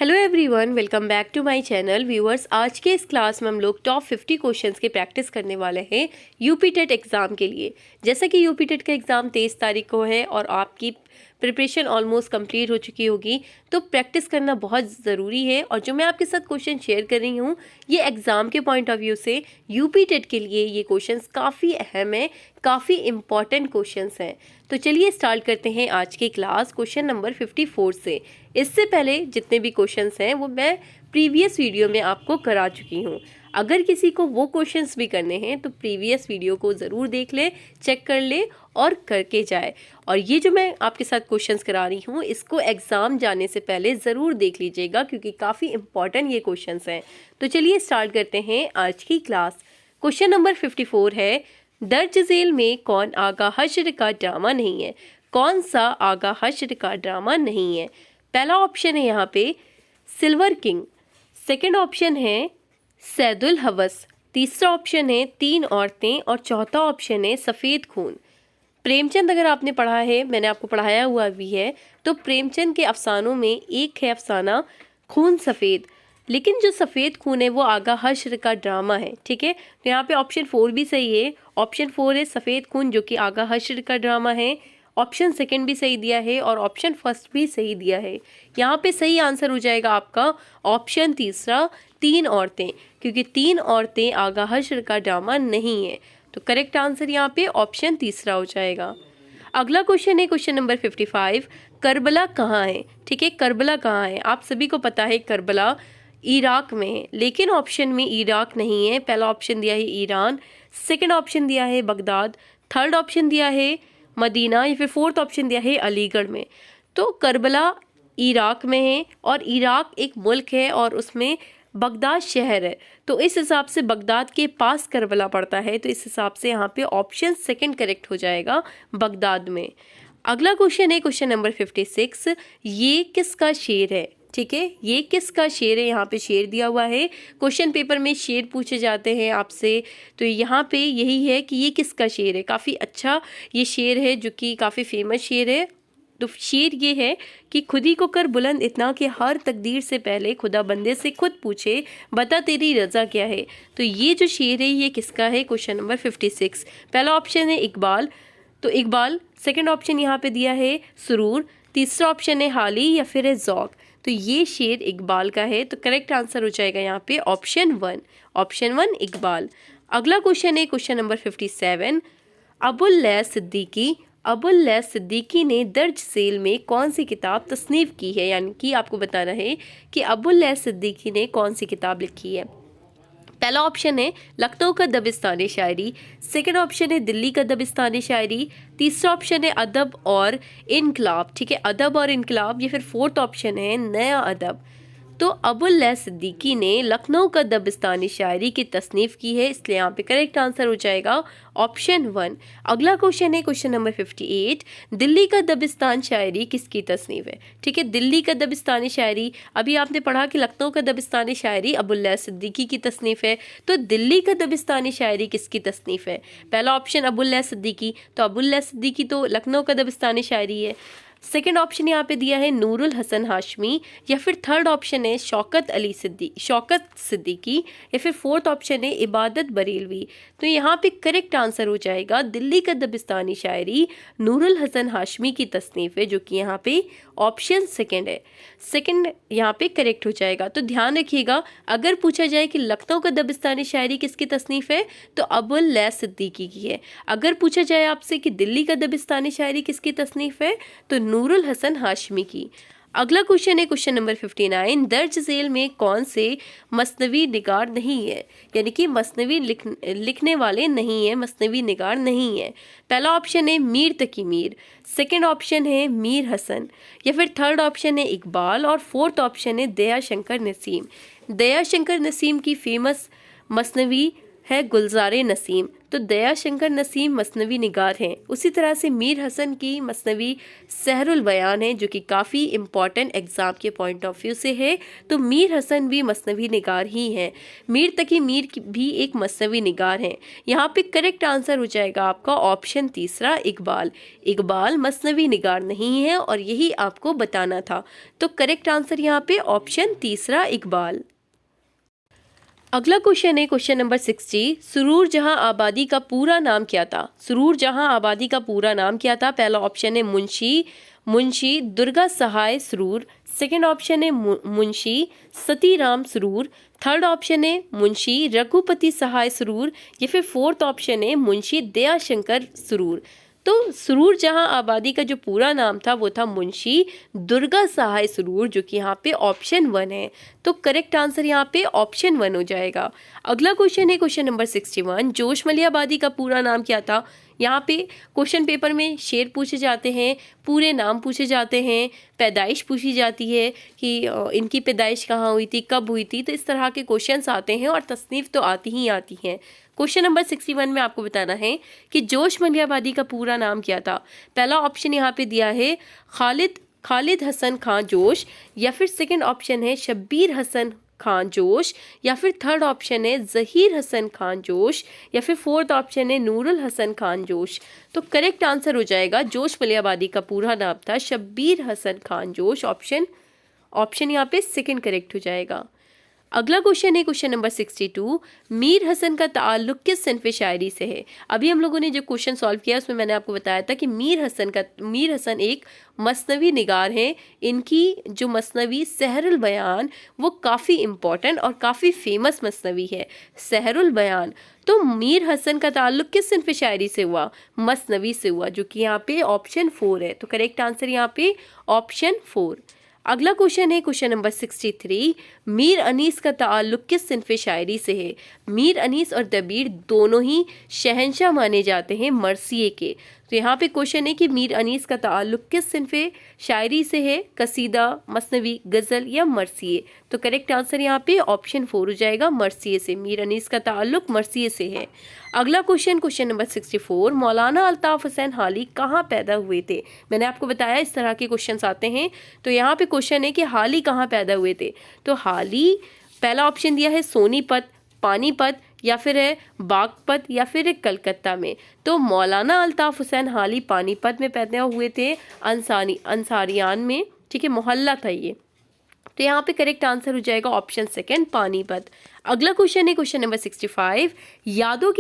Hello everyone, welcome back to my channel. Viewers, आज के इस क्लास में हम लोग टॉप 50 क्वेश्चंस के प्रैक्टिस करने वाले हैं यूपी टेट एग्ज़ाम के लिए। जैसा कि यूपी टेट का एग्ज़ाम 23 तारीख को है और आपकी प्रिपरेशन ऑलमोस्ट कंप्लीट हो चुकी होगी, तो प्रैक्टिस करना बहुत ज़रूरी है। और जो मैं आपके साथ क्वेश्चन शेयर कर रही हूँ, ये एग्ज़ाम के पॉइंट ऑफ व्यू से यूपी टेट के लिए ये क्वेश्चंस काफ़ी अहम है, काफ़ी इंपॉर्टेंट क्वेश्चंस हैं। तो चलिए स्टार्ट करते हैं आज की क्लास क्वेश्चन नंबर 54 से। इससे पहले जितने भी क्वेश्चंस हैं वो मैं प्रीवियस वीडियो में आपको करा चुकी हूँ। अगर किसी को वो क्वेश्चंस भी करने हैं तो प्रीवियस वीडियो को ज़रूर देख ले, चेक कर ले और करके जाए। और ये जो मैं आपके साथ क्वेश्चंस करा रही हूँ, इसको एग्ज़ाम जाने से पहले ज़रूर देख लीजिएगा, क्योंकि काफ़ी इंपॉर्टेंट ये क्वेश्चंस हैं। तो चलिए स्टार्ट करते हैं आज की क्लास। क्वेश्चन नंबर 54 है, दर्ज झेल में कौन आगा हश्र का ड्रामा नहीं है? कौन सा आगा हश्र का ड्रामा नहीं है? पहला ऑप्शन है यहाँ पे सिल्वर किंग, सेकंड ऑप्शन है सैदुल हवस, तीसरा ऑप्शन है तीन औरतें और चौथा ऑप्शन है सफ़ेद खून। प्रेमचंद अगर आपने पढ़ा है, मैंने आपको पढ़ाया हुआ भी है, तो प्रेमचंद के अफसानों में एक है अफसाना खून सफ़ेद, लेकिन जो सफ़ेद खून है वो आगा हश्र का ड्रामा है। ठीक है, तो यहाँ पे ऑप्शन 4 भी सही है। ऑप्शन 4 है सफ़ेद खून, जो कि आगा हश्र का ड्रामा है। ऑप्शन सेकंड भी सही दिया है और ऑप्शन फर्स्ट भी सही दिया है। यहाँ पे सही आंसर हो जाएगा आपका ऑप्शन तीसरा, तीन औरतें, क्योंकि तीन औरतें आगा हश्र का ड्रामा नहीं है। तो करेक्ट आंसर यहाँ पे ऑप्शन तीसरा हो जाएगा। अगला क्वेश्चन है क्वेश्चन नंबर 55, करबला कहाँ है? ठीक है, करबला कहाँ है? आप सभी को पता है करबला इराक में है, लेकिन ऑप्शन में इराक नहीं है। पहला ऑप्शन दिया है ईरान, सेकंड ऑप्शन दिया है बगदाद, थर्ड ऑप्शन दिया है मदीना, या फिर फोर्थ ऑप्शन दिया है अलीगढ़ में। तो करबला इराक में है और इराक एक मुल्क है और उसमें बगदाद शहर है, तो इस हिसाब से बगदाद के पास करबला पड़ता है। तो इस हिसाब से यहाँ पे ऑप्शन सेकंड करेक्ट हो जाएगा, बगदाद में। अगला क्वेश्चन है क्वेश्चन नंबर 56, ये किसका शेर है? ठीक है, ये किसका शेर है? यहाँ पे शेर दिया हुआ है, क्वेश्चन पेपर में शेर पूछे जाते हैं आपसे, तो यहाँ पे यही है कि ये किसका शेर है। काफ़ी अच्छा ये शेर है, जो कि काफ़ी फेमस शेर है। तो शेर ये है कि खुदी को कर बुलंद इतना कि हर तकदीर से पहले खुदा बंदे से खुद पूछे, बता तेरी रज़ा क्या है। तो ये जो शेर है ये किसका है? Question number 56। पहला ऑप्शन है इकबाल, तो इकबाल। सेकंड ऑप्शन यहाँ पे दिया है सुरूर, तीसरा ऑप्शन है हाली या फिर है ज़ौक़। तो ये शेर इकबाल का है, तो करेक्ट आंसर हो जाएगा यहाँ पे ऑप्शन 1, ऑप्शन 1 इकबाल। अगला क्वेश्चन है question number 57, Abul lace Siddiqui, Abul lace Siddiqui ने दर्ज झेल में कौन सी किताब तस्नीफ़ की है? यानी कि आपको बताना है कि अबुल लैस सिद्दीकी ने कौन सी किताब लिखी है। पहला ऑप्शन है लखनऊ का दबिस्तानी शायरी, सेकंड ऑप्शन है दिल्ली का दबिस्तानी शायरी, तीसरा ऑप्शन है अदब और इनकलाब। ठीक है, अदब और इनकलाब, या फिर फोर्थ ऑप्शन है नया अदब। तो अबुल लैस सिद्दीकी ने लखनऊ का दबिस्तानी शायरी की तसनीफ़ की है, इसलिए यहाँ पे करेक्ट आंसर हो जाएगा ऑप्शन 1। अगला क्वेश्चन है क्वेश्चन नंबर 58, दिल्ली का दबिस्तान शायरी किसकी तसनीफ़ है? ठीक है, दिल्ली का दबिस्तानी शायरी, अभी आपने पढ़ा कि लखनऊ का दबिस्तानी शायरी अबुल लैस सिद्दीकी की तसनीफ़ है, तो दिल्ली का दबिस्तानी शायरी किसकी तसनीफ़ है? पहला ऑप्शन अबुल लैस सिद्दीकी, तो अबुल लैस सिद्दीकी तो लखनऊ का दबिस्तानी शायरी है। सेकंड ऑप्शन यहाँ पे दिया है नूरुल हसन हाशमी, या फिर थर्ड ऑप्शन है शौकत सिद्दीकी, या फिर फोर्थ ऑप्शन है इबादत बरेलवी। तो यहाँ पे करेक्ट आंसर हो जाएगा दिल्ली का दबिस्तानी शायरी नूरुल हसन हाशमी की तसनीफ़ है, जो कि यहाँ पे ऑप्शन सेकंड है। सेकंड यहाँ पे करेक्ट हो जाएगा। तो ध्यान रखिएगा, अगर पूछा जाए कि लखनऊ का दबिस्तानी शायरी किसकी तसनीफ़ है, तो अबुल लैस सिद्दीकी की है। अगर पूछा जाए आपसे कि दिल्ली का दबिस्तानी शायरी किसकी तसनीफ़ है, तो नूरुल हसन हाशमी की। अगला क्वेश्चन है क्वेश्चन नंबर 59, दर्ज झेल में कौन से मसनवी निगार नहीं है? यानी कि मसनवी लिखने वाले नहीं है, मसनवी निगार नहीं है। पहला ऑप्शन है मीर तकी मीर, सेकंड ऑप्शन है मीर हसन, या फिर थर्ड ऑप्शन है इकबाल, और फोर्थ ऑप्शन है दया शंकर नसीम। दया शंकर नसीम की फेमस मसनवी है गुलज़ारे नसीम। तो दयाशंकर नसीम मसनवी निगार हैं। उसी तरह से मीर हसन की मसनवी सहरुल बयान है, जो कि काफ़ी इम्पॉर्टेंट एग्जाम के पॉइंट ऑफ व्यू से है। तो मीर हसन भी मसनवी निगार ही हैं। मीर तकी मीर भी एक मसनवी निगार हैं। यहाँ पे करेक्ट आंसर हो जाएगा आपका ऑप्शन तीसरा, इकबाल। इकबाल मसनवी निगार नहीं है और यही आपको बताना था। तो करेक्ट आंसर यहाँ पे ऑप्शन तीसरा, इकबाल। अगला क्वेश्चन है क्वेश्चन नंबर 60। सुरूर जहां आबादी का पूरा नाम क्या था? सुरूर जहां आबादी का पूरा नाम क्या था? पहला ऑप्शन है मुंशी दुर्गा सहाय सुरूर। सेकंड ऑप्शन है मुंशी सतीराम सुरूर। थर्ड ऑप्शन है मुंशी रघुपति सहाय सुरूर, या फिर फोर्थ ऑप्शन है मुंशी दयाशंकर सुरूर। तो सुरूर जहां आबादी का जो पूरा नाम था वो था मुंशी दुर्गा सहाय सुरूर, जो कि यहाँ पे ऑप्शन 1 है। तो करेक्ट आंसर यहाँ पे ऑप्शन 1 हो जाएगा। अगला क्वेश्चन है क्वेश्चन नंबर 61। जोशमली आबादी का पूरा नाम क्या था? यहाँ पे क्वेश्चन पेपर में शेर पूछे जाते हैं, पूरे नाम पूछे जाते हैं, पैदाइश पूछी जाती है कि इनकी पैदाइश कहाँ हुई थी, कब हुई थी। तो इस तरह के क्वेश्चंस आते हैं और तसनीफ तो आती ही आती हैं। क्वेश्चन नंबर 61 में आपको बताना है कि जोशमली आबादी का पूरा नाम क्या था। पहला ऑप्शन यहाँ पे दिया है खालिद हसन खां जोश, या फिर सेकंड ऑप्शन है शब्बीर हसन खान जोश, या फिर थर्ड ऑप्शन है ज़हीर हसन खान जोश, या फिर फोर्थ ऑप्शन है नूरुल हसन खान जोश। तो करेक्ट आंसर हो जाएगा जोशमली आबादी का पूरा नाम था शब्बीर हसन खान जोश। ऑप्शन यहाँ पे सेकंड करेक्ट हो जाएगा। अगला क्वेश्चन है क्वेश्चन नंबर 62। मीर हसन का ताल्लुक किस सिनफ शायरी से है? अभी हम लोगों ने जो क्वेश्चन सॉल्व किया उसमें मैंने आपको बताया था कि मीर हसन एक मसनवी निगार हैं। इनकी जो मसनवी सहरुल बयान वो काफ़ी इम्पॉर्टेंट और काफ़ी फेमस मसनवी है, सहरुल बयान। तो मीर हसन का ताल्लुक किस सिनफ शायरी से हुआ? मसनवी से हुआ, जो कि यहाँ पे ऑप्शन 4 है। तो करेक्ट आंसर यहाँ पे ऑप्शन 4। अगला क्वेश्चन है क्वेश्चन नंबर 63। मीर अनीस का ताल्लुक किस सिनफ शायरी से है? मीर अनीस और दबीर दोनों ही शहंशाह माने जाते हैं मरसिए के। तो यहाँ पे क्वेश्चन है कि मीर अनीस का ताल्लुक किस सिनफ शायरी से है? कसीदा, मसनवी, गज़ल या मरसिए। तो करेक्ट आंसर यहाँ पे ऑप्शन 4 हो जाएगा, मरसिए से। मीर अनीस का ताल्लुक मरसिए से है। अगला क्वेश्चन क्वेश्चन नंबर 64। मौलाना अल्ताफ़ हुसैन हाली कहाँ पैदा हुए थे? मैंने आपको बताया इस तरह के क्वेश्चंस आते हैं। तो यहाँ पे क्वेश्चन है कि हाली कहाँ पैदा हुए थे? तो हाली पहला ऑप्शन दिया है सोनीपत, पानीपत, या फिर है बागपत, या फिर है कलकत्ता में। तो मौलाना अल्ताफ़ हुसैन हाली पानीपत में पैदा हुए थे, अंसारियान में, ठीक है, मोहल्ला था ये। तो यहाँ पे करेक्ट आंसर हो जाएगा ऑप्शन सेकंड, पानीपत। अगला क्वेश्चन है क्वेश्चन नंबर 65। यादों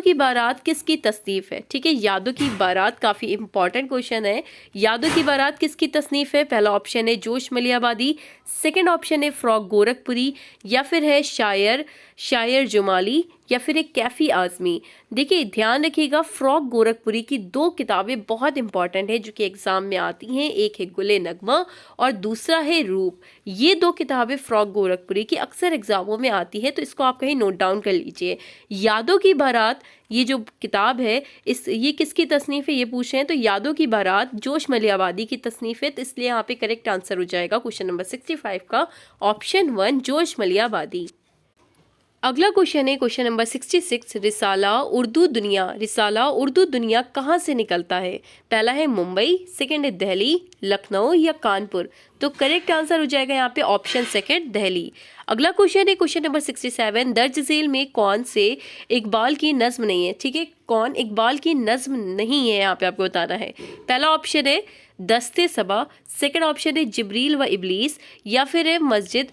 की बारात किसकी तसनीफ है? ठीक है, यादों की बारात काफ़ी इंपॉर्टेंट क्वेश्चन है। यादों की बारात किसकी तसनीफ है? पहला ऑप्शन है जोशमली आबादी, सेकंड ऑप्शन है फ़रोग़ गोरखपुरी, या फिर है शायर जुमाली, या फिर एक कैफ़ी आज़मी। देखिए ध्यान रखिएगा, फ़रोग़ गोरखपुरी की 2 किताबें बहुत इंपॉर्टेंट है जो कि एग्ज़ाम में आती हैं। एक है गुले नगमा और दूसरा है रूप। ये 2 किताबें फ़रोग़ गोरखपुरी की अक्सर एग्ज़ामों में आती है, तो इसको आप कहीं नोट डाउन कर लीजिए। यादों की बारात ये जो किताब है ये किसकी तसनीफ़ है ये पूछ रहे हैं। तो यादों की बारात जोशमली आबादी की तसनीफ़ है, तो इसलिए यहाँ पे करेक्ट आंसर हो जाएगा क्वेश्चन नंबर 65 का ऑप्शन 1, जोशमली आबादी। अगला क्वेश्चन है क्वेश्चन नंबर 66। रिसाला उर्दू दुनिया कहाँ से निकलता है? पहला है मुंबई, सेकंड है दिल्ली, लखनऊ या कानपुर। तो करेक्ट आंसर हो जाएगा यहाँ पे ऑप्शन सेकंड, दिल्ली। अगला क्वेश्चन है क्वेश्चन नंबर 67। दर्ज झेल में कौन से इकबाल की नज़्म नहीं है? ठीक है, कौन इकबाल की नज़्म नहीं है यहाँ पे आपको बताना है। पहला ऑप्शन है दस्ते सबा, सेकंड ऑप्शन है जिब्रील व इबलीस, या फिर है मस्जिद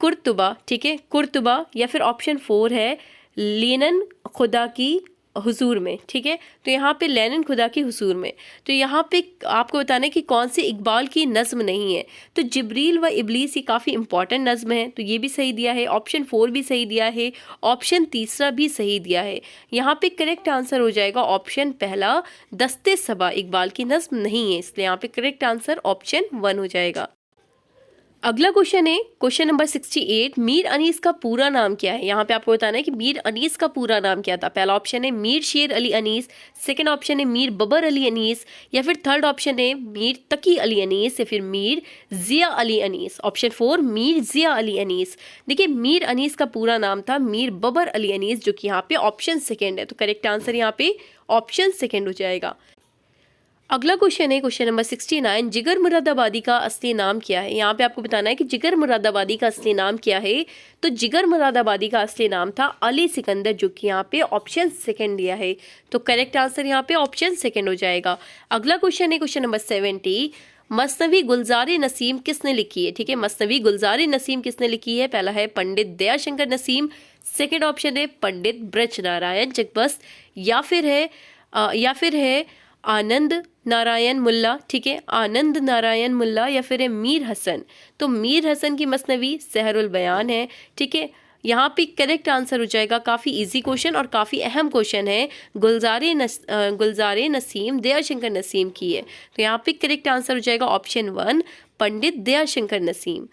कुर्तुबा, ठीक है, कुर्तुबा, या फिर ऑप्शन 4 है लेनन खुदा की हुजूर में। ठीक है, तो यहाँ पे लेनन खुदा की हुजूर में। तो यहाँ पे आपको बताना है कि कौन सी इकबाल की नज़्म नहीं है। तो जिब्रील व इबलीस ये काफ़ी इंपॉर्टेंट नज़्म है, तो ये भी सही दिया है। ऑप्शन 4 भी सही दिया है, ऑप्शन तीसरा भी सही दिया है। यहाँ पे करेक्ट आंसर हो जाएगा ऑप्शन पहला, दस्ते सबा इकबाल की नज़्म नहीं है, इसलिए यहाँ पे करेक्ट आंसर ऑप्शन 1 हो जाएगा। अगला क्वेश्चन है क्वेश्चन नंबर 68। मीर अनीस का पूरा नाम क्या है? यहाँ पे आपको बताना है कि मीर अनीस का पूरा नाम क्या था। पहला ऑप्शन है मीर शेर अली अनीस, सेकंड ऑप्शन है मीर बबर अली अनीस, या फिर थर्ड ऑप्शन है मीर तकी अली अनीस, या फिर मीर जिया अली अनीस। ऑप्शन 4 मीर जिया अली अनीस। देखिए मीर अनीस का पूरा नाम था मीर बबर अली अनीस, जो कि यहाँ पे ऑप्शन सेकेंड है। तो करेक्ट आंसर यहाँ पे ऑप्शन सेकेंड हो जाएगा। अगला क्वेश्चन है क्वेश्चन नंबर 69। जिगर मुरादाबादी का असली नाम क्या है? यहाँ पे आपको बताना है कि जिगर मुरादाबादी का असली नाम क्या है। तो जिगर मुरादाबादी का असली नाम था अली सिकंदर, जो कि यहाँ पे ऑप्शन सेकंड दिया है। तो करेक्ट आंसर यहाँ पे ऑप्शन सेकंड हो जाएगा। अगला क्वेश्चन है क्वेश्चन नंबर 70। मसनवी गुलजार नसीम किसने लिखी है? ठीक है, मसनवी गुलजार नसीम किसने लिखी है? पहला है पंडित दयाशंकर नसीम, सेकेंड ऑप्शन है पंडित ब्रज नारायण जगबस्त, या फिर है आनंद नारायण मुल्ला। ठीक है, आनंद नारायण मुल्ला, या फिर है मीर हसन। तो मीर हसन की मसनवी सहरुल बयान है। ठीक है, यहाँ पे करेक्ट आंसर हो जाएगा। काफ़ी इजी क्वेश्चन और काफ़ी अहम क्वेश्चन है। गुलजार नसीम दयाशंकर नसीम की है। तो यहाँ पे करेक्ट आंसर हो जाएगा ऑप्शन 1 पंडित दयाशंकर नसीम।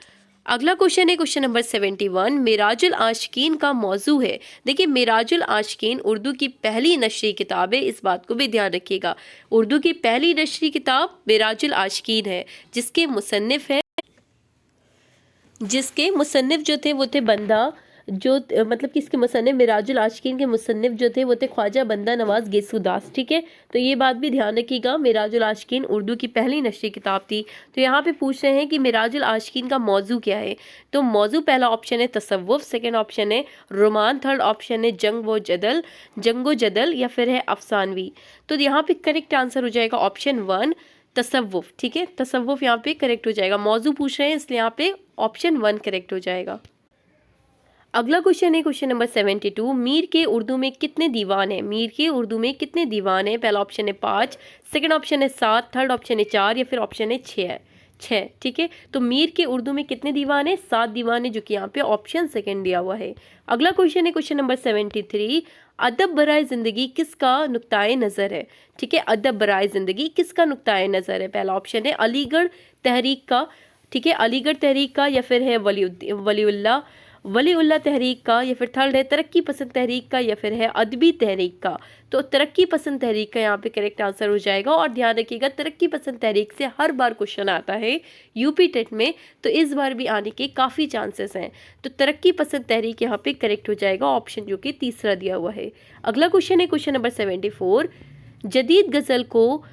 अगला क्वेश्चन है क्वेश्चन नंबर 71। मिराजुल आशिकीन का मौजू है। देखिए मिराजुल आशिकीन उर्दू की पहली नशरी किताब है, इस बात को भी ध्यान रखिएगा। उर्दू की पहली नशरी किताब मिराजुल आशिकीन है, जिसके मुसन्निफ जो थे वो थे बंदा मतलब कि इसके मुसन्निफ मिराजुल आशिकीन के मुसन्निफ जो थे वो थे ख्वाजा बंदा नवाज गेसुदास। ठीक है, तो ये बात भी ध्यान रखिएगा। मिराजुल आशिकीन उर्दू की पहली नशरी किताब थी। तो यहाँ पे पूछ रहे हैं कि मिराजुल आशिकीन का मौजू क्या है। तो मौजू पहला ऑप्शन है तसव्वुफ, सेकेंड ऑप्शन है रोमान, थर्ड ऑप्शन है जंगो जदल, या फिर है अफसानवी। तो यहाँ पे करेक्ट आंसर हो जाएगा ऑप्शन 1 तसव्वुफ। ठीक है, तसव्वुफ यहाँ पे करेक्ट हो जाएगा। मौजू पूछ रहे हैं इसलिए यहाँ पे ऑप्शन 1 करेक्ट हो जाएगा। अगला क्वेश्चन है क्वेश्चन नंबर 72। मीर के उर्दू में कितने दीवान हैं? मीर के उर्दू में कितने दीवान हैं? पहला ऑप्शन है 5, सेकंड ऑप्शन है 7, थर्ड ऑप्शन है 4, या फिर ऑप्शन है 6। ठीक है, तो मीर के उर्दू में कितने दीवान है? 7 दीवान है, जो कि यहाँ पे ऑप्शन सेकंड दिया हुआ है। अगला क्वेश्चन है क्वेश्चन नंबर 73। अदब बराए ज़िंदगी किसका नुक्ताए नज़र है? ठीक है, अदब बराए ज़िंदगी किसका नुक्ताए नज़र है? पहला ऑप्शन है अलीगढ़ तहरीक का। ठीक है, अलीगढ़ तहरीक का, या फिर है वलीउल्लाह तहरीक का, या फिर थर्ड है तरक्की पसंद तहरीक का, या फिर है अदबी तहरीक का। तो तरक्की पसंद तहरीक का यहाँ पे करेक्ट आंसर हो जाएगा। और ध्यान रखिएगा तरक्की पसंद तहरीक से हर बार क्वेश्चन आता है यूपी टेट में, तो इस बार भी आने के काफ़ी चांसेस हैं। तो तरक्की पसंद तहरीक यहाँ पे करेक्ट हो जाएगा, ऑप्शन जो कि तीसरा दिया हुआ है। अगला क्वेश्चन है क्वेश्चन नंबर 74। जदीद गज़ल को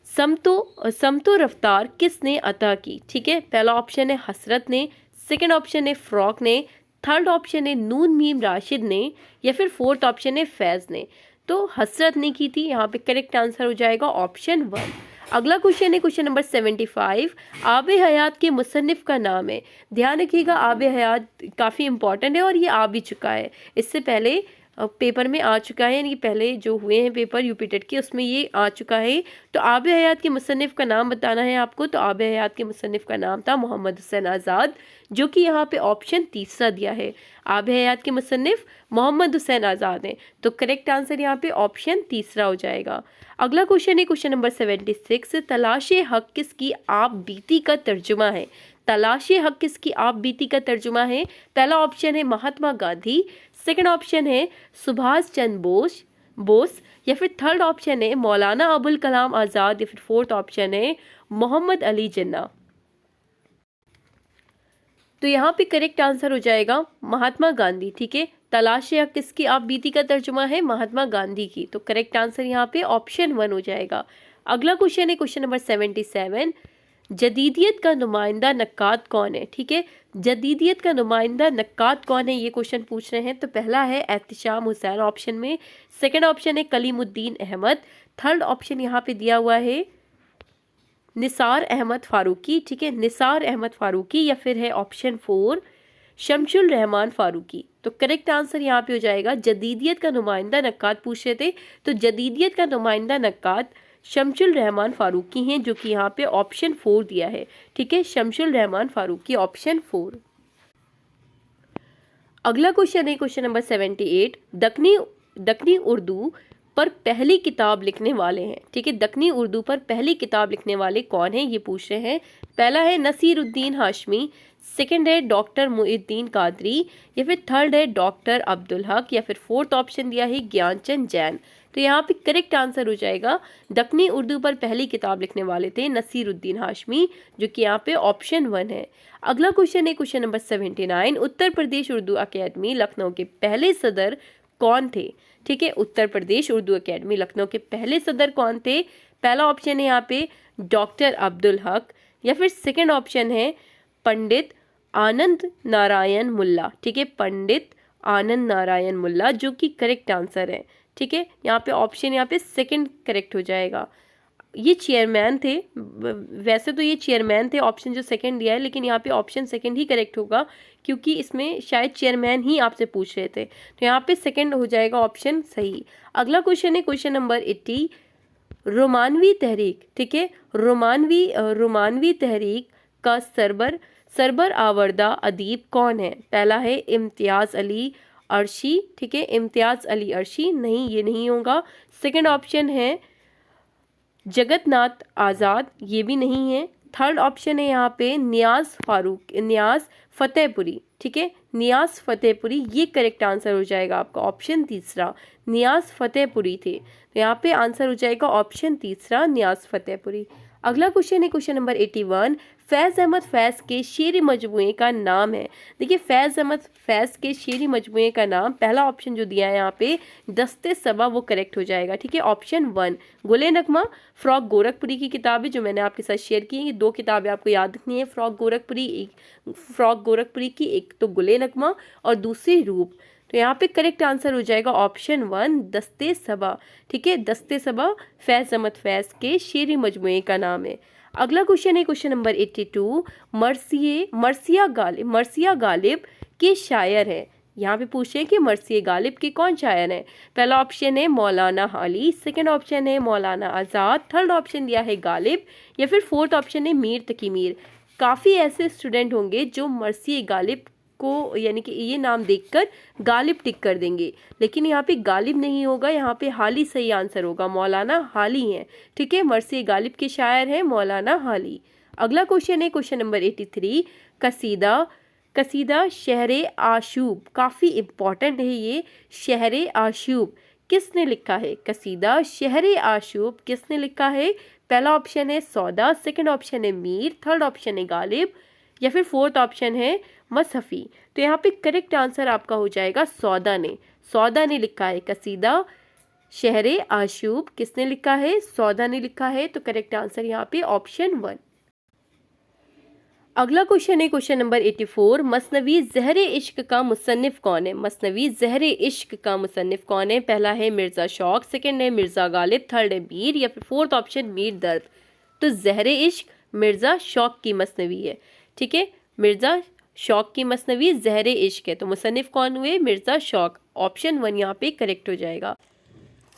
समतो रफ्तार किसने अता की? ठीक है, पहला ऑप्शन है हसरत ने, सेकंड ऑप्शन है फ्रॉक ने, थर्ड ऑप्शन है नून मीम राशिद ने, या फिर फोर्थ ऑप्शन है फैज़ ने। तो हसरत ने की थी, यहाँ पे करेक्ट आंसर हो जाएगा ऑप्शन 1। अगला क्वेश्चन है क्वेश्चन नंबर 75। आब हयात के मुसन्निफ का नाम है। ध्यान रखिएगा आब हयात काफ़ी इंपॉर्टेंट है और ये आ भी चुका है, इससे पहले पेपर में आ चुका है, यानी कि पहले जो हुए हैं पेपर यूपी टेट के उसमें ये आ चुका है। तो आब हयात के मुसन्निफ का नाम बताना है आपको। तो आब हयात के मुसन्निफ का नाम था मोहम्मद हुसैन आज़ाद, जो कि यहाँ पे ऑप्शन तीसरा दिया है। आब हयात के मुसन्निफ मोहम्मद हुसैन आज़ाद हैं, तो करेक्ट आंसर यहाँ पे ऑप्शन तीसरा हो जाएगा। अगला क्वेश्चन है क्वेश्चन नंबर 76। तलाशे हक किसकी आप बीती का तर्जुमा है? तलाशे हक किसकी आप बीती का तर्जुमा है? पहला ऑप्शन है महात्मा गांधी, सेकंड ऑप्शन है सुभाष चंद्र बोस, या फिर थर्ड ऑप्शन है मौलाना अबुल कलाम आज़ाद, या फिर फोर्थ ऑप्शन है मोहम्मद अली जिन्ना। तो यहाँ पे करेक्ट आंसर हो जाएगा महात्मा गांधी। ठीक है, तलाशे हक किसकी आप बीती का तर्जुमा है? महात्मा गांधी की। तो करेक्ट आंसर यहाँ पे ऑप्शन 1 हो जाएगा। अगला क्वेश्चन है क्वेश्चन नंबर 77। जदीदियत का नुमाइंदा नक्काद कौन है? ठीक है, जदीदियत का नुमाइंदा नक्काद कौन है, ये क्वेश्चन पूछ रहे हैं। तो पहला है एहतिशाम हुसैन ऑप्शन में, सेकंड ऑप्शन है कलीमुद्दीन अहमद, थर्ड ऑप्शन यहाँ पे दिया हुआ है निसार अहमद फारूकी। ठीक है, निसार अहमद फारूकी, या फिर है ऑप्शन 4 शमशुल रहमान फारूकी। तो करेक्ट आंसर यहाँ पे हो जाएगा जदीदियत का नुमाइंदा नक्काद पूछ रहे थे, तो जदीदियत का नुमाइंदा नक्काद शमशुल रहमान फारूकी हैं, जो कि यहाँ पे ऑप्शन 4 दिया है। ठीक है, शमशुल रहमान फारूकी ऑप्शन 4। अगला क्वेश्चन है क्वेश्चन नंबर 78। दक्कनी उर्दू पर पहली किताब लिखने वाले हैं। ठीक है, दक्कनी उर्दू पर पहली किताब लिखने वाले कौन हैं, ये पूछ रहे हैं। पहला है नसीरुद्दीन हाशमी, सेकंड है डॉक्टर मुइनुद्दीन कादरी, या फिर थर्ड है डॉक्टर अब्दुल हक, या फिर फोर्थ ऑप्शन दिया है ज्ञानचंद जैन। तो यहाँ पे करेक्ट आंसर हो जाएगा दक्कनी उर्दू पर पहली किताब लिखने वाले थे नसीरुद्दीन हाशमी, जो कि यहाँ पे ऑप्शन 1 है। अगला क्वेश्चन है question number 79। Uttar Pradesh Urdu academy Lucknow के पहले सदर कौन थे। ठीक है, उत्तर प्रदेश उर्दू अकेडमी लखनऊ के पहले सदर कौन थे। पहला ऑप्शन है यहाँ पे डॉक्टर अब्दुल हक, या फिर सेकंड ऑप्शन है पंडित आनंद नारायण मुल्ला। ठीक है, पंडित आनंद नारायण मुल्ला, जो कि करेक्ट आंसर है। ठीक है, यहाँ पे ऑप्शन यहाँ पे सेकंड करेक्ट हो जाएगा। ये चेयरमैन थे, वैसे तो ये चेयरमैन थे ऑप्शन जो सेकंड दिया है, लेकिन यहाँ पे ऑप्शन सेकंड ही करेक्ट होगा, क्योंकि इसमें शायद चेयरमैन ही आपसे पूछ रहे थे। तो यहाँ पे सेकंड हो जाएगा ऑप्शन सही। अगला क्वेश्चन है क्वेश्चन नंबर 80। रोमानवी तहरीक, ठीक है, रोमानवी तहरीक का सरबर आवरदा अदीब कौन है। पहला है इम्तियाज़ अली अर्शी। ठीक है, इम्तियाज़ अली अर्शी नहीं, ये नहीं होगा। सेकंड ऑप्शन है जगतनाथ आज़ाद, ये भी नहीं है। थर्ड ऑप्शन है यहाँ पे नियाज़ फतेहपुरी। ठीक है, नियाज़ फतेहपुरी, ये करेक्ट आंसर हो जाएगा आपका ऑप्शन तीसरा, नियाज़ फतेहपुरी थे। तो यहाँ पे आंसर हो जाएगा ऑप्शन तीसरा, नियाज़ फतेहपुरी। अगला क्वेश्चन है क्वेश्चन नंबर 81। फैज़ अहमद फैज़ के शेरी मजमूए का नाम है। देखिए, फैज़ अहमद फैज़ के शेरी मजमूए का नाम, पहला ऑप्शन जो दिया है यहाँ पे दस्ते सबा, वो करेक्ट हो जाएगा। ठीक है, ऑप्शन 1 गुले नगमा। फ्रॉक गोरखपुरी की किताब है जो मैंने आपके साथ शेयर की है। ये 2 किताबें आपको याद रखनी है, फ्रॉक गोरखपुरी की, एक तो गुले नगमा और दूसरी रूप। तो यहाँ पे करेक्ट आंसर हो जाएगा ऑप्शन 1 दस्ते सबा। ठीक है, दस्ते सबा फैज़ अहमद फैज़ के शेरी मजमूए का नाम है। अगला क्वेश्चन है क्वेश्चन नंबर 82। मर्सिया गालिब के शायर है। यहाँ पे पूछे कि मर्सिया गालिब के कौन शायर हैं। पहला ऑप्शन है मौलाना हाली, सेकंड ऑप्शन है मौलाना आज़ाद, थर्ड ऑप्शन दिया है गालिब, या फिर फोर्थ ऑप्शन है मीर तकी मीर। काफ़ी ऐसे स्टूडेंट होंगे जो मर्सिया गालिब को, यानी कि ये नाम देखकर गालिब टिक कर देंगे, लेकिन यहाँ पे गालिब नहीं होगा, यहाँ पे हाली सही आंसर होगा, मौलाना हाली हैं। ठीक है, मर्सिया गालिब के शायर हैं मौलाना हाली। अगला क्वेश्चन है क्वेश्चन नंबर 83। कसीदा शहरे आशूब, काफ़ी इम्पॉर्टेंट है ये। शहरे आशूब किसने लिखा है। कसीदा शहरे आशूब किसने लिखा है। पहला ऑप्शन है सौदा, सेकंड ऑप्शन है मीर, थर्ड ऑप्शन है गालिब, या फिर फोर्थ ऑप्शन है मसहफ़ी। तो यहाँ पे करेक्ट आंसर आपका हो जाएगा सौदा ने लिखा है। कसीदा शहरे आशूब किसने लिखा है, सौदा ने लिखा है। तो करेक्ट आंसर यहाँ पे ऑप्शन 1। अगला क्वेश्चन है क्वेश्चन नंबर 84। मसनवी ज़हरे इश्क का मुसन्निफ कौन है। मसनवी ज़हरे इश्क का मुसन्निफ कौन है। पहला है मिर्ज़ा शौक, सेकंड है मिर्ज़ा गालिब, थर्ड है मीर, या फिर फोर्थ ऑप्शन मीर दर्द। तो ज़हरे इश्क मिर्ज़ा शौक की मसनवी है। ठीक है, मिर्ज़ा शौक की मसनवी ज़हरे इश्क है, तो मुसन्निफ कौन हुए, मिर्ज़ा शौक। ऑप्शन 1 यहाँ पे करेक्ट हो जाएगा।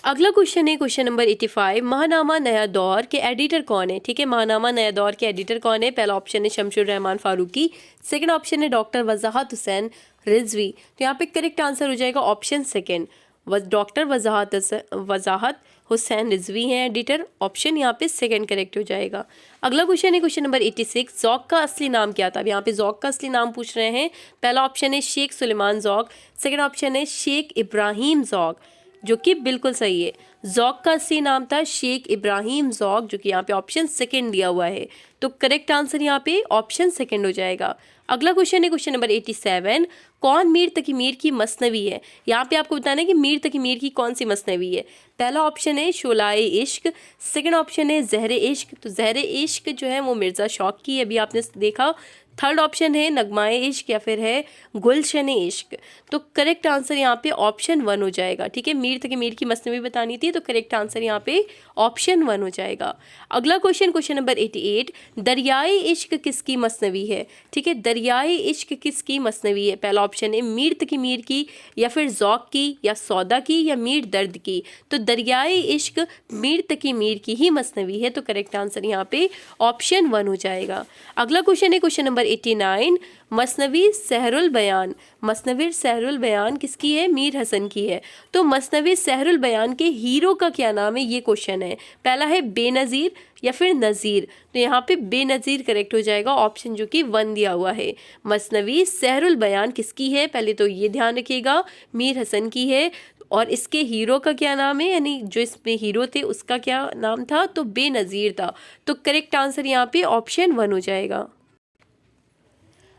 अगला क्वेश्चन है क्वेश्चन नंबर 85। महानामा नया दौर के एडिटर कौन है। ठीक है, महानामा नया दौर के एडिटर कौन है। पहला ऑप्शन है शमशुर रहमान फारूकी, सेकंड ऑप्शन है डॉक्टर वजाहत हुसैन रिजवी। तो यहाँ पे करेक्ट आंसर हो जाएगा ऑप्शन सेकंड, डॉक्टर वजाहत हुसैन रिजवी हैं एडिटर। ऑप्शन यहाँ पे सेकंड करेक्ट हो जाएगा। अगला क्वेश्चन है क्वेश्चन नंबर 86। ज़ौक़ का असली नाम क्या था। अब यहाँ पे ज़ौक़ का असली नाम पूछ रहे हैं। पहला ऑप्शन है शेख सुलेमान ज़ौक़, सेकंड ऑप्शन है शेख इब्राहिम ज़ौक़, जो कि बिल्कुल सही है। ज़ौक़ का असली नाम था शेख इब्राहिम ज़ौक़, जो कि यहाँ पे ऑप्शन सेकंड दिया हुआ है। तो करेक्ट आंसर यहाँ पे ऑप्शन सेकंड हो जाएगा। अगला क्वेश्चन है क्वेश्चन नंबर 87। कौन मीर तकी मीर की मसनवी है। यहाँ पे आपको बताना है कि मीर तकी मीर की कौन सी मसनवी है। पहला ऑप्शन है शोलाए इश्क, सेकंड ऑप्शन है ज़हरे इश्क। तो ज़हरे इश्क जो है वो मिर्ज़ा शौक की, अभी आपने देखा। थर्ड ऑप्शन है नगमाए इश्क, या फिर है गुलशन इश्क। तो करेक्ट आंसर यहाँ पे ऑप्शन 1 हो जाएगा। ठीक है, मीर तकी मीर की मसनवी बतानी थी, तो करेक्ट आंसर यहाँ पे ऑप्शन 1 हो जाएगा। अगला क्वेश्चन क्वेश्चन नंबर 88। दरियाए इश्क किसकी मसनवी है। ठीक है, दरियाए इश्क किसकी मसनवी है। पहला ऑप्शन है मीर तकी मीर की, या फिर ज़ौक़ की, या सौदा की, या मीर दर्द की। तो दरियाए इश्क मीर तकी मीर की ही मसनवी है, तो करेक्ट आंसर यहाँ पे ऑप्शन 1 हो जाएगा। अगला क्वेश्चन है क्वेश्चन नंबर 89, मसनवी सहरुल बयान। मसनवी सहरुल बयान किसकी है? मीर हसन की है। तो मसनवी सहरुल बयान के हीरो का क्या नाम है, ये क्वेश्चन है। पहला है बेनज़ीर या फिर नज़ीर, तो यहाँ पे बेनज़ीर करेक्ट हो जाएगा, ऑप्शन जो कि 1 दिया हुआ है। मसनवी सहरुल बयान किसकी है, पहले तो ये ध्यान रखिएगा, मीर हसन की है। और इसके हीरो का क्या नाम है, यानी जो इसमें हीरो थे उसका क्या नाम था, तो बेनज़ीर था। तो करेक्ट आंसर यहाँ पे ऑप्शन 1 हो जाएगा।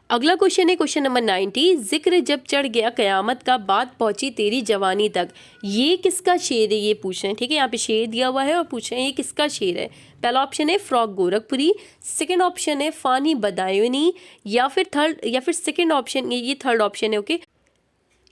अगला क्वेश्चन है क्वेश्चन नंबर 90, जिक्र जब चढ़ गया कयामत का, बात पहुंची तेरी जवानी तक। ये किसका शेर है, ये पूछ रहे हैं, ठीक है। यहाँ पे शेर दिया हुआ है और पूछ रहे हैं ये किसका शेर है। पहला ऑप्शन है फ्रॉक गोरखपुरी, सेकंड ऑप्शन है फानी बदायूनी, या फिर सेकंड ऑप्शन, ये थर्ड ऑप्शन है, ओके,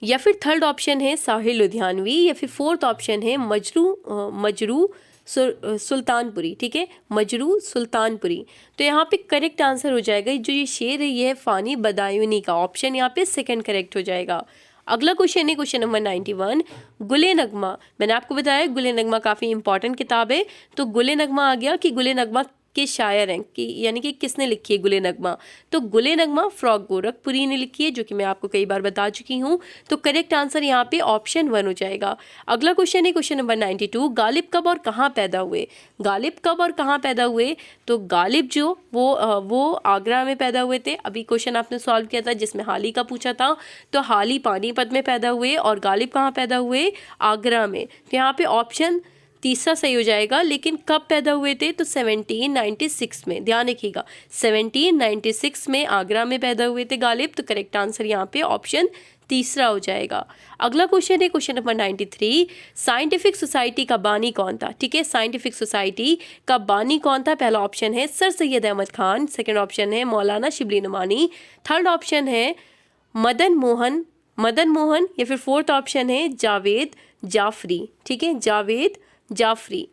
या फिर थर्ड ऑप्शन है साहिल लुधियानवी, या फिर फोर्थ ऑप्शन है मजरू सुल्तानपुरी, ठीक है, मजरू सुल्तानपुरी। तो यहाँ पे करेक्ट आंसर हो जाएगा जो ये शेर है, ये है फानी बदायूनी का, ऑप्शन यहाँ पे सेकंड करेक्ट हो जाएगा। अगला क्वेश्चन है क्वेश्चन नंबर 91, गुले नगमा। मैंने आपको बताया गुले नगमा काफ़ी इंपॉर्टेंट किताब है, तो गुले नगमा आ गया कि गुले नगमा के शायर हैं कि यानी कि किसने लिखी है गुले नगमा, तो गुले नगमा फ्रॉक गोरखपुरी ने लिखी है, जो कि मैं आपको कई बार बता चुकी हूँ। तो करेक्ट आंसर यहाँ पे ऑप्शन 1 हो जाएगा। अगला क्वेश्चन है क्वेश्चन नंबर 92, गालिब कब और कहाँ पैदा हुए। गालिब कब और कहाँ पैदा हुए, तो गालिब जो वो आगरा में पैदा हुए थे। अभी क्वेश्चन आपने सॉल्व किया था जिसमें हाली का पूछा था, तो हाली पानीपत में पैदा हुए और गालिब कहाँ पैदा हुए, आगरा में। तो यहाँ पे ऑप्शन तीसरा सही हो जाएगा। लेकिन कब पैदा हुए थे, तो 1796 में, ध्यान रखिएगा 1796 में आगरा में पैदा हुए थे गालिब। तो करेक्ट आंसर यहाँ पे ऑप्शन तीसरा हो जाएगा। अगला क्वेश्चन है क्वेश्चन नंबर 93, साइंटिफिक सोसाइटी का बानी कौन था, ठीक है। साइंटिफिक सोसाइटी का बानी कौन था, पहला ऑप्शन है sir Syed Ahmad Khan, second option है मौलाना शिबली नुमानी, थर्ड ऑप्शन है मदन मोहन, या फिर फोर्थ ऑप्शन है जावेद जाफरी, ठीक है, जावेद जाफरी।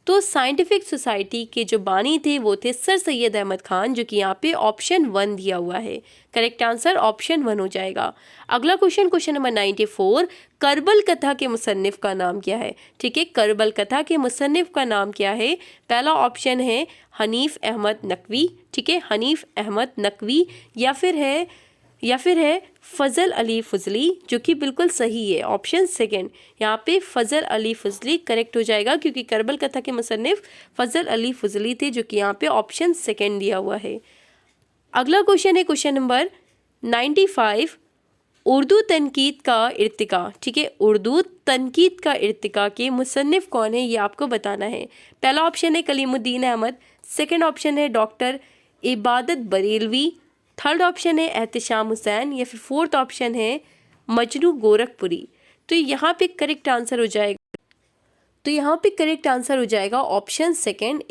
तो साइंटिफिक सोसाइटी के जो बानी थे वो थे सर सैयद अहमद खान, जो कि यहाँ पे ऑप्शन 1 दिया हुआ है। करेक्ट आंसर ऑप्शन 1 हो जाएगा। अगला क्वेश्चन क्वेश्चन नंबर 94, करबल कथा के मुसन्निफ का नाम क्या है, ठीक है। करबल कथा के मुसन्निफ का नाम क्या है, पहला ऑप्शन है हनीफ अहमद नकवी, ठीक है, हनीफ अहमद नकवी, या फिर है फ़ज़ल अली फजली, जो कि बिल्कुल सही है, ऑप्शन सेकंड। यहाँ पे फ़ज़ल अली फजली करेक्ट हो जाएगा, क्योंकि करबल कथा के मुसन्निफ फ़ज़ल अली फजली थे, जो कि यहाँ पे ऑप्शन सेकंड दिया हुआ है। अगला क्वेश्चन है क्वेश्चन नंबर 95, उर्दू तनकीद का इर्तिका, ठीक है, उर्दू तनकीद का इर्तिका के मुसन्निफ कौन है, ये आपको बताना है। पहला ऑप्शन है कलीमुद्दीन अहमद, सेकंड ऑप्शन है डॉक्टर इबादत बरेलवी, थर्ड ऑप्शन है एहतिशाम हुसैन, या फिर फोर्थ ऑप्शन है मजनू गोरखपुरी। तो यहाँ पे करेक्ट आंसर हो जाएगा ऑप्शन सेकंड,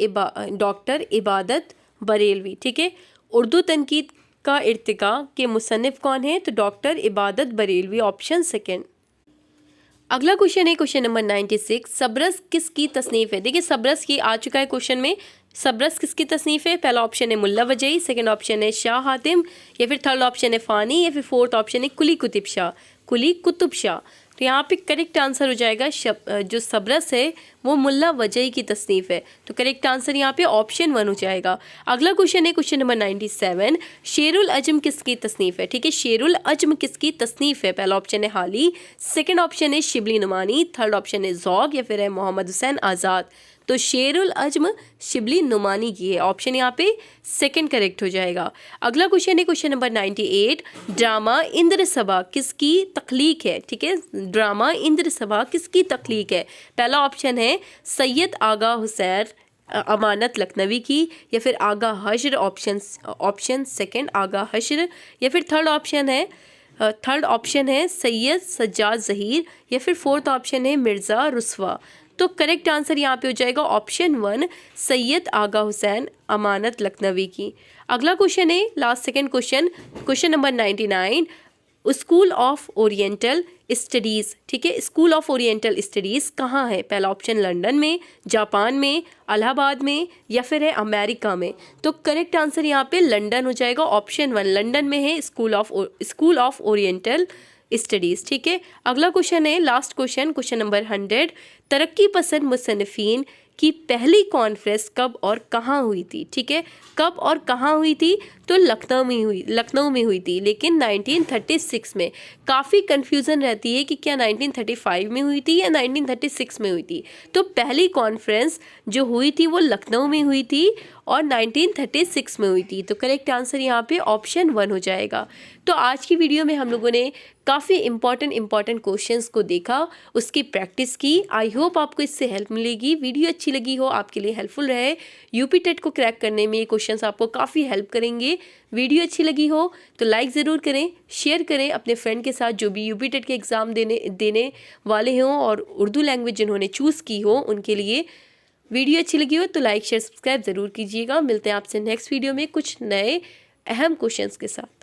डॉक्टर इबादत बरेलवी, ठीक है। उर्दू तनकीद का इर्तिका के मुसन्निफ कौन है, तो डॉक्टर इबादत बरेलवी, ऑप्शन सेकंड। अगला क्वेश्चन है क्वेश्चन नंबर 96, सबरस किसकी तसनीफ है। देखिए सबरस की आ चुका है क्वेश्चन में, सबरस किसकी तसनीफ है, पहला ऑप्शन है मुल्ला वजही, सेकंड ऑप्शन है शाह हातिम, या फिर थर्ड ऑप्शन है फ़ानी, या फिर फोर्थ ऑप्शन है कुली कुतुब शाह। तो यहाँ पे करेक्ट आंसर हो जाएगा जो सबरस है वो मुल्ला वजही की तसनीफ है। तो करेक्ट आंसर यहाँ पे ऑप्शन 1 हो जाएगा। अगला क्वेश्चन है क्वेश्चन नंबर 97, शेरुल अजम किसकी तसनीफ है, ठीक है। शेरुल अजम किसकी तसनीफ है, पहला ऑप्शन है हाली, सेकंड ऑप्शन है शिबली नुमानी, थर्ड ऑप्शन है ज़ौक़, या फिर है मोहम्मद हुसैन आज़ाद। तो शेरुल अज्म शिबली नुमानी की है, ऑप्शन यहाँ पे सेकंड करेक्ट हो जाएगा। अगला क्वेश्चन है क्वेश्चन नंबर 98, ड्रामा इंद्र सभा किसकी तख्लीक है, ठीक है। ड्रामा इंद्र सभा किसकी तख्लीक है, पहला ऑप्शन है सैयद आगा हुसैन अमानत लखनवी की, या फिर आगा हश्र, ऑप्शन सेकंड आगा हश्र, या फिर थर्ड ऑप्शन है सैयद सज्जाद ज़हीर, या फिर फोर्थ ऑप्शन है मिर्ज़ा रुस्वा। तो करेक्ट आंसर यहाँ पे हो जाएगा ऑप्शन 1, सैयद आगा हुसैन अमानत लखनवी की। अगला क्वेश्चन है last second question number 99, school of oriental studies, ठीक है। स्कूल ऑफ ओरिएंटल स्टडीज़ कहाँ है, पहला ऑप्शन लंदन में, जापान में, इलाहाबाद में, या फिर है अमेरिका में। तो करेक्ट आंसर यहाँ पे लंदन हो जाएगा, ऑप्शन 1 लंदन में है स्कूल ऑफ ओरिएंटल स्टडीज़, ठीक है। अगला क्वेश्चन है लास्ट क्वेश्चन नंबर 100, तरक्की पसंद मुसन्निफीन कि पहली कॉन्फ्रेंस कब और कहाँ हुई थी। ठीक है, कब और कहाँ हुई थी, तो लखनऊ में हुई थी, लेकिन 1936 में। काफ़ी कन्फ्यूज़न रहती है कि क्या 1935 में हुई थी या 1936 में हुई थी। तो पहली कॉन्फ्रेंस जो हुई थी वो लखनऊ में हुई थी और 1936 में हुई थी। तो करेक्ट आंसर यहाँ पे ऑप्शन 1 हो जाएगा। तो आज की वीडियो में हम लोगों ने काफ़ी इंपॉर्टेंट क्वेश्चंस को देखा, उसकी प्रैक्टिस की। आई होप आपको इससे हेल्प मिलेगी। वीडियो अच्छी लगी हो, आपके लिए हेल्पफुल रहे, यूपी टेट को क्रैक करने में ये क्वेश्चंस आपको काफ़ी हेल्प करेंगे। वीडियो अच्छी लगी हो तो लाइक ज़रूर करें, शेयर करें अपने फ्रेंड के साथ जो भी यूपी टेट के एग्ज़ाम देने वाले हों और उर्दू लैंग्वेज जिन्होंने चूज़ की हो उनके लिए। वीडियो अच्छी लगी हो तो लाइक शेयर सब्सक्राइब ज़रूर कीजिएगा। मिलते हैं आपसे नेक्स्ट वीडियो में कुछ नए अहम क्वेश्चंस के साथ।